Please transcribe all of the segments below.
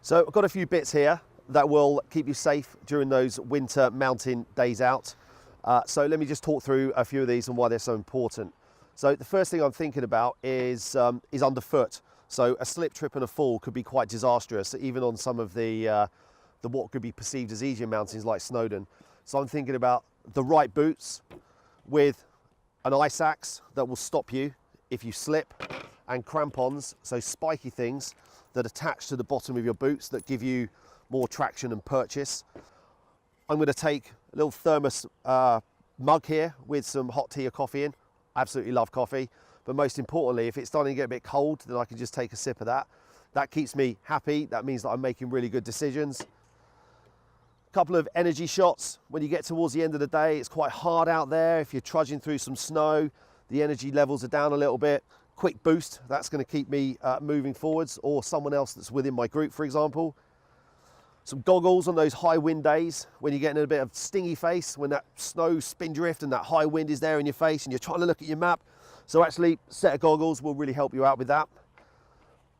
So I've got a few bits here that will keep you safe during those winter mountain days out. So let me just talk through a few of these and why they're so important. So the first thing I'm thinking about is underfoot. So a slip, trip and a fall could be quite disastrous, even on some of the what could be perceived as easier mountains like Snowdon. So I'm thinking about the right boots with an ice axe that will stop you if you slip, and crampons, so spiky things that attach to the bottom of your boots that give you more traction and purchase. I'm going to take a little thermos mug here with some hot tea or coffee in. I absolutely love coffee, but most importantly, if it's starting to get a bit cold, then I can just take a sip of that. That keeps me happy. That means that I'm making really good decisions. A couple of energy shots. When you get towards the end of the day, it's quite hard out there. If you're trudging through some snow, the energy levels are down a little bit. Quick boost, that's going to keep me moving forwards, or someone else that's within my group, for example. Some goggles on those high wind days when you're getting a bit of stingy face, when that snow spindrift and that high wind is there in your face and you're trying to look at your map. So actually, a set of goggles will really help you out with that.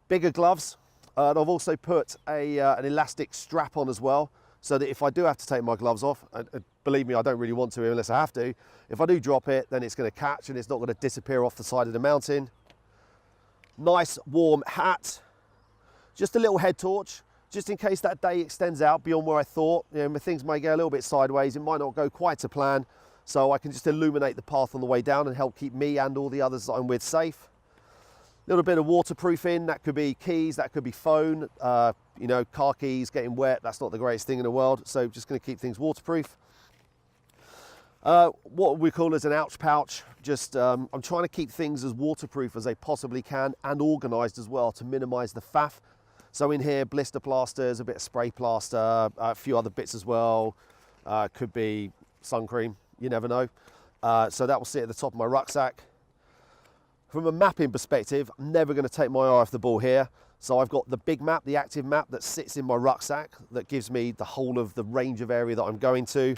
Bigger gloves, and I've also put an elastic strap on as well, so that if I do have to take my gloves off, and believe me, I don't really want to unless I have to, if I do drop it, then it's going to catch and it's not going to disappear off the side of the mountain. Nice warm hat, just a little head torch, just in case that day extends out beyond where I thought. You know, things may go a little bit sideways, it might not go quite to plan, so I can just illuminate the path on the way down and help keep me and all the others that I'm with safe. A little bit of waterproofing, that could be keys, that could be phone, you know, car keys getting wet, that's not the greatest thing in the world, so just going to keep things waterproof. What we call as an ouch pouch, just I'm trying to keep things as waterproof as they possibly can and organised as well to minimise the faff. So in here, blister plasters, a bit of spray plaster, a few other bits as well, could be sun cream, you never know. So that will sit at the top of my rucksack. From a mapping perspective, I'm never going to take my eye off the ball here. So I've got the big map, the active map that sits in my rucksack that gives me the whole of the range of area that I'm going to.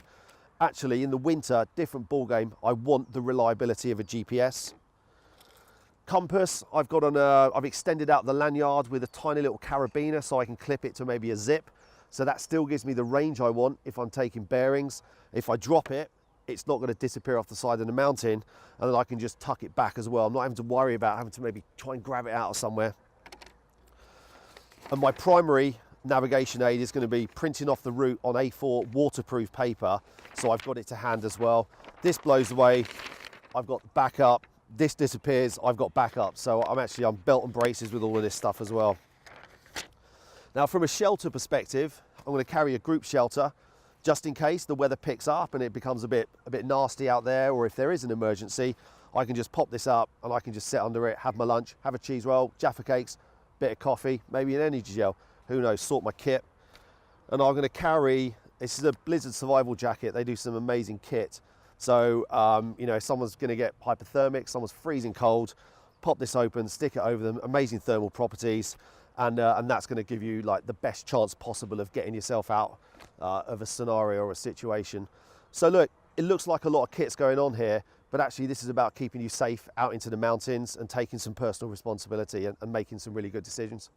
Actually, in the winter, different ball game, I want the reliability of a GPS. Compass, I've extended out the lanyard with a tiny little carabiner so I can clip it to maybe a zip. So that still gives me the range I want if I'm taking bearings. If I drop it, it's not going to disappear off the side of the mountain, and then I can just tuck it back as well. I'm not having to worry about having to maybe try and grab it out of somewhere. And my primary navigation aid is going to be printing off the route on A4 waterproof paper, so I've got it to hand as well. This blows away, I've got backup. This disappears, I've got backup. So I'm belt and braces with all of this stuff as well. Now from a shelter perspective, I'm going to carry a group shelter just in case the weather picks up and it becomes a bit nasty out there, or if there is an emergency, I can just pop this up and I can just sit under it, have my lunch, have a cheese roll, Jaffa cakes, bit of coffee, maybe an energy gel, who knows, sort my kit. And I'm going to carry, this is a Blizzard survival jacket, they do some amazing kit. So, you know, if someone's going to get hypothermic, someone's freezing cold, pop this open, stick it over them, amazing thermal properties, and that's going to give you like the best chance possible of getting yourself out of a scenario or a situation. So look, it looks like a lot of kit's going on here, but actually this is about keeping you safe out into the mountains and taking some personal responsibility and making some really good decisions.